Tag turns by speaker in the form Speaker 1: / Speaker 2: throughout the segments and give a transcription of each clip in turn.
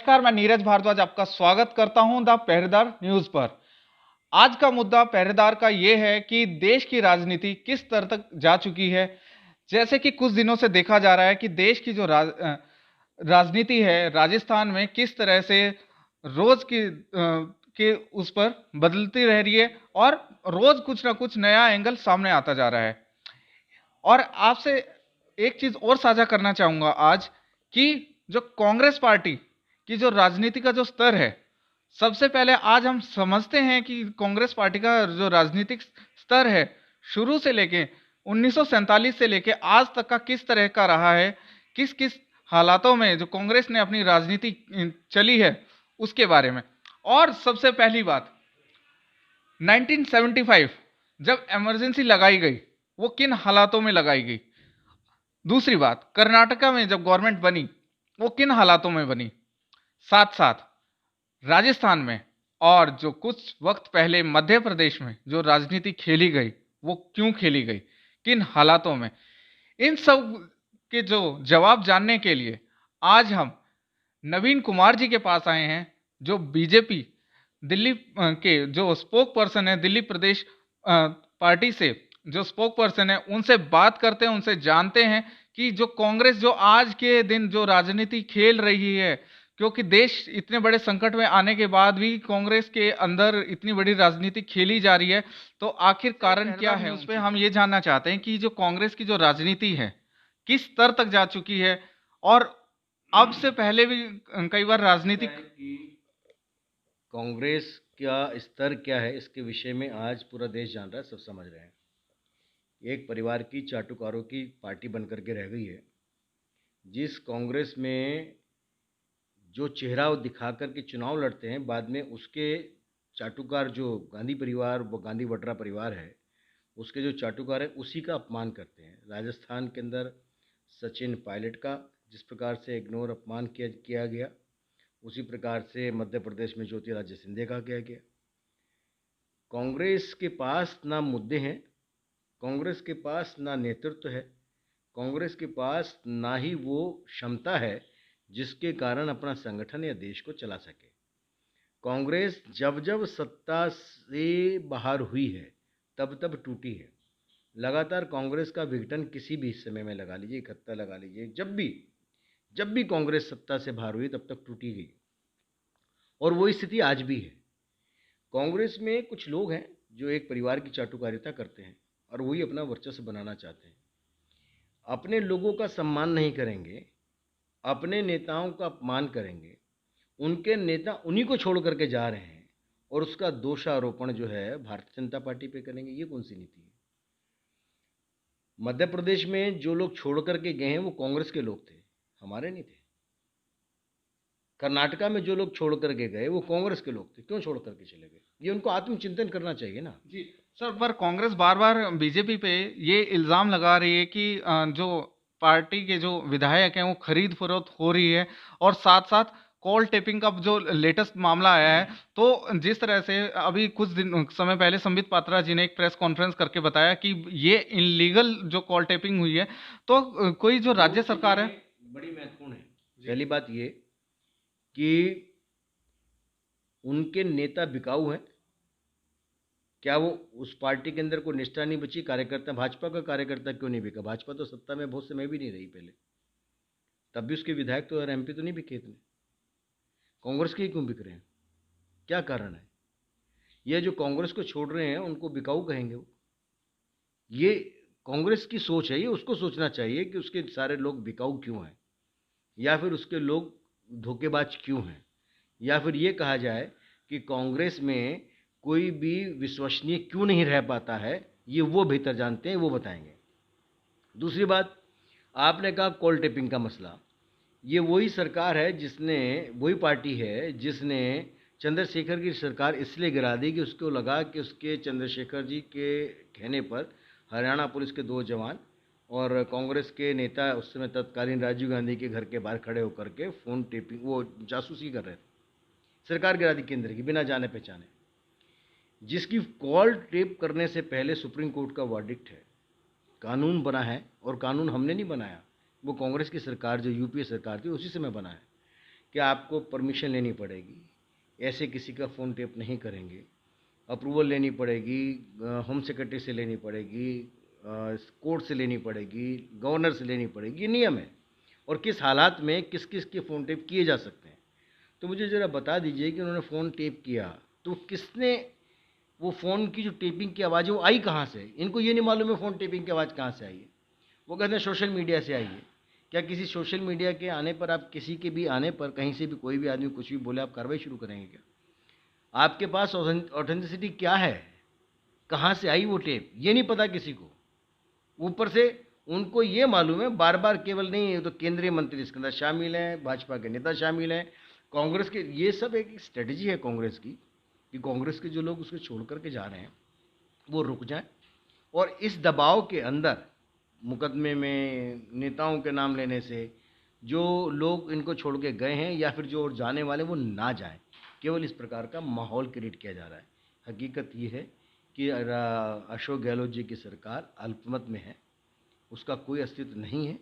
Speaker 1: नमस्कार, मैं नीरज भारद्वाज आपका स्वागत करता हूं द पहरेदार न्यूज पर। आज का मुद्दा पहरेदार का यह है कि देश की राजनीति किस स्तर तक जा चुकी है। जैसे कि कुछ दिनों से देखा जा रहा है कि देश की जो राजनीति है राजस्थान में किस तरह से रोज के उस पर बदलती रह रही है और रोज कुछ ना कुछ नया एंगल सामने आता जा रहा है। और आपसे एक चीज और साझा करना चाहूंगा आज कि जो कांग्रेस पार्टी की जो राजनीति का जो स्तर है, सबसे पहले आज हम समझते हैं कि कांग्रेस पार्टी का जो राजनीतिक स्तर है शुरू से लेके 1947 से लेके आज तक का किस तरह का रहा है, किस किस हालातों में जो कांग्रेस ने अपनी राजनीति चली है उसके बारे में। और सबसे पहली बात, 1975 जब इमरजेंसी लगाई गई वो किन हालातों में लगाई गई। दूसरी बात, कर्नाटका में जब गवर्नमेंट बनी वो किन हालातों में बनी। साथ साथ राजस्थान में और जो कुछ वक्त पहले मध्य प्रदेश में जो राजनीति खेली गई वो क्यों खेली गई, किन हालातों में। इन सब के जो जवाब जानने के लिए आज हम नवीन कुमार जी के पास आए हैं, जो बीजेपी दिल्ली के जो स्पोक पर्सन है, दिल्ली प्रदेश पार्टी से जो स्पोक पर्सन है, उनसे बात करते हैं, उनसे जानते हैं कि जो कांग्रेस जो आज के दिन जो राजनीति खेल रही है, क्योंकि देश इतने बड़े संकट में आने के बाद भी कांग्रेस के अंदर इतनी बड़ी राजनीति खेली जा रही है, तो आखिर कारण क्या है। उस पर हम ये जानना चाहते हैं कि जो कांग्रेस की जो राजनीति है किस स्तर तक जा चुकी है और अब से पहले भी कई बार राजनीतिक
Speaker 2: कांग्रेस का स्तर क्या है इसके विषय में आज पूरा देश जान रहा है, सब समझ रहे हैं। एक परिवार की चाटुकारों की पार्टी बनकर के रह गई है। जिस कांग्रेस में जो चेहरा वो दिखा कर के चुनाव लड़ते हैं, बाद में उसके चाटुकार जो गांधी परिवार, वो गांधी वड्रा परिवार है, उसके जो चाटुकार है उसी का अपमान करते हैं। राजस्थान के अंदर सचिन पायलट का जिस प्रकार से इग्नोर अपमान किया गया, उसी प्रकार से मध्य प्रदेश में ज्योतिरादित्य सिंधिया का किया गया। कांग्रेस के पास ना मुद्दे हैं, कांग्रेस के पास ना नेतृत्व है, कांग्रेस के पास ना ही वो क्षमता है जिसके कारण अपना संगठन या देश को चला सके। कांग्रेस जब जब सत्ता से बाहर हुई है तब तब टूटी है। लगातार कांग्रेस का विघटन किसी भी समय में लगा लीजिए, इकट्ठा लगा लीजिए, जब भी कांग्रेस सत्ता से बाहर हुई तब तक टूटी गई, और वो स्थिति आज भी है। कांग्रेस में कुछ लोग हैं जो एक परिवार की चाटुकारिता करते हैं और वही अपना वर्चस्व बनाना चाहते हैं। अपने लोगों का सम्मान नहीं करेंगे, अपने नेताओं का अपमान करेंगे, उनके नेता उन्हीं को छोड़ करके जा रहे हैं और उसका दोषारोपण जो है भारतीय जनता पार्टी पे करेंगे। ये कौन सी नीति है? मध्य प्रदेश में जो लोग छोड़ करके गए हैं वो कांग्रेस के लोग थे, हमारे नहीं थे। कर्नाटका में जो लोग छोड़ करके गए वो कांग्रेस के लोग थे, क्यों छोड़ करके चले गए? ये उनको आत्मचिंतन करना चाहिए ना।
Speaker 1: जी सर, पर कांग्रेस बार बार बीजेपी पे ये इल्जाम लगा रही है कि जो पार्टी के जो विधायक हैं वो खरीद फरोख्त हो रही है, और साथ साथ कॉल टेपिंग का जो लेटेस्ट मामला आया है, तो जिस तरह से अभी कुछ दिन समय पहले संबित पात्रा जी ने एक प्रेस कॉन्फ्रेंस करके बताया कि ये इनलीगल जो कॉल टेपिंग हुई है, तो कोई जो राज्य सरकार है।
Speaker 2: बड़ी महत्वपूर्ण है। पहली बात ये कि उनके नेता बिकाऊ हैं। क्या वो उस पार्टी के अंदर कोई निष्ठा नहीं बची? कार्यकर्ता, भाजपा का कार्यकर्ता क्यों नहीं बिका? भाजपा तो सत्ता में बहुत समय भी नहीं रही पहले, तब भी उसके विधायक तो और एमपी तो नहीं बिके इतने। कांग्रेस के ही क्यों बिक रहे हैं? क्या कारण है? ये जो कांग्रेस को छोड़ रहे हैं उनको बिकाऊ कहेंगे वो? ये कांग्रेस की सोच है, ये उसको सोचना चाहिए कि उसके सारे लोग बिकाऊ क्यों हैं, या फिर उसके लोग धोखेबाज क्यों हैं, या फिर ये कहा जाए कि कांग्रेस में कोई भी विश्वसनीय क्यों नहीं रह पाता है। ये वो बेहतर जानते हैं, वो बताएंगे। दूसरी बात, आपने कहा कॉल टेपिंग का मसला। ये वही सरकार है जिसने, वही पार्टी है जिसने चंद्रशेखर की सरकार इसलिए गिरा दी कि उसको लगा कि उसके चंद्रशेखर जी के कहने पर हरियाणा पुलिस के 2 जवान और कांग्रेस के नेता उस समय तत्कालीन राजीव गांधी के घर के बाहर खड़े होकर के फ़ोन टेपिंग, वो जासूसी कर रहे थे। सरकार गिरा दी केंद्र की, बिना जाने पहचाने। जिसकी कॉल टेप करने से पहले सुप्रीम कोर्ट का वर्डिक्ट है, कानून बना है, और कानून हमने नहीं बनाया, वो कांग्रेस की सरकार जो यूपीए सरकार थी उसी समय बना है कि आपको परमिशन लेनी पड़ेगी, ऐसे किसी का फ़ोन टेप नहीं करेंगे, अप्रूवल लेनी पड़ेगी, होम सेक्रेटरी से लेनी पड़ेगी, कोर्ट से लेनी पड़ेगी, गवर्नर से लेनी पड़ेगी, ये नियम है। और किस हालात में किस किस के फ़ोन टेप किए जा सकते हैं। तो मुझे ज़रा बता दीजिए कि उन्होंने फ़ोन टेप किया तो किसने, वो फ़ोन की जो टेपिंग की आवाज़ है वो आई कहाँ से? इनको ये नहीं मालूम है फ़ोन टेपिंग की आवाज़ कहाँ से आई है। वो कहते हैं सोशल मीडिया से आई है। क्या किसी सोशल मीडिया के आने पर, आप किसी के भी आने पर, कहीं से भी कोई भी आदमी कुछ भी बोले, आप कार्रवाई शुरू करेंगे क्या? आपके पास ऑथेंटिसिटी क्या है? कहाँ से आई वो टेप? ये नहीं पता किसी को। ऊपर से उनको ये मालूम है, बार बार केवल नहीं, ये तो केंद्रीय मंत्री इसके अंदर शामिल हैं, भाजपा के नेता शामिल हैं, कांग्रेस के, ये सब एक स्ट्रेटजी है कांग्रेस की कि कांग्रेस के जो लोग उसको छोड़ करके जा रहे हैं वो रुक जाएं। और इस दबाव के अंदर मुकदमे में नेताओं के नाम लेने से जो लोग इनको छोड़ के गए हैं या फिर जो और जाने वाले वो ना जाएं, केवल इस प्रकार का माहौल क्रिएट किया जा रहा है। हकीकत ये है कि अशोक गहलोत जी की सरकार अल्पमत में है, उसका कोई अस्तित्व नहीं है।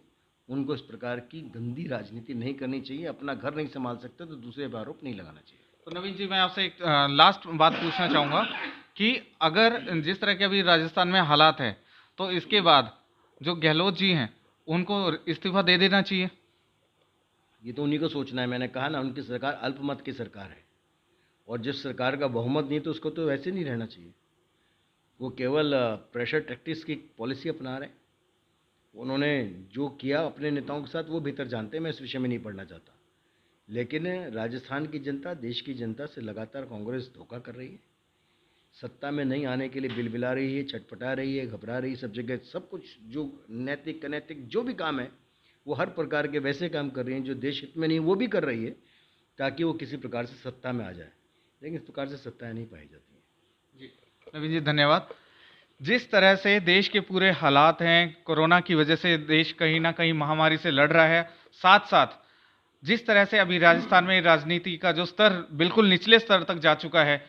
Speaker 2: उनको इस प्रकार की गंदी राजनीति नहीं करनी चाहिए। अपना घर नहीं संभाल सकते तो दूसरे पर आरोप नहीं लगाना चाहिए।
Speaker 1: तो नवीन जी, मैं आपसे एक लास्ट बात पूछना चाहूँगा कि अगर जिस तरह के अभी राजस्थान में हालात है, तो इसके बाद जो गहलोत जी हैं उनको इस्तीफा दे देना चाहिए?
Speaker 2: ये तो उन्हीं को सोचना है। मैंने कहा ना, उनकी सरकार अल्पमत की सरकार है और जिस सरकार का बहुमत नहीं तो उसको तो वैसे नहीं रहना चाहिए। वो केवल प्रेशर टैक्टिक्स की पॉलिसी अपना रहे हैं। उन्होंने जो किया अपने नेताओं के साथ वो बेहतर जानते हैं, मैं इस विषय में नहीं पढ़ना चाहता। लेकिन राजस्थान की जनता, देश की जनता से लगातार कांग्रेस धोखा कर रही है। सत्ता में नहीं आने के लिए बिलबिला रही है, छटपटा रही है, घबरा रही है। सब जगह सब कुछ जो नैतिक अनैतिक जो भी काम है वो हर प्रकार के वैसे काम कर रही हैं जो देश हित में नहीं, वो भी कर रही है ताकि वो किसी प्रकार से सत्ता में आ जाए। लेकिन इस प्रकार से सत्ताएं नहीं पाई जाती हैं।
Speaker 1: जी नवीन जी, धन्यवाद। जिस तरह से देश के पूरे हालात हैं, कोरोना की वजह से देश कहीं ना कहीं महामारी से लड़ रहा है, साथ साथ जिस तरह से अभी राजस्थान में राजनीति का जो स्तर बिल्कुल निचले स्तर तक जा चुका है,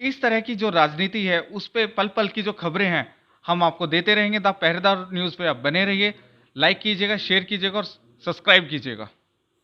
Speaker 1: इस तरह की जो राजनीति है उस पे पल पल की जो खबरें हैं हम आपको देते रहेंगे। द पहरेदार न्यूज़ पे आप बने रहिए, लाइक कीजिएगा, शेयर कीजिएगा और सब्सक्राइब कीजिएगा।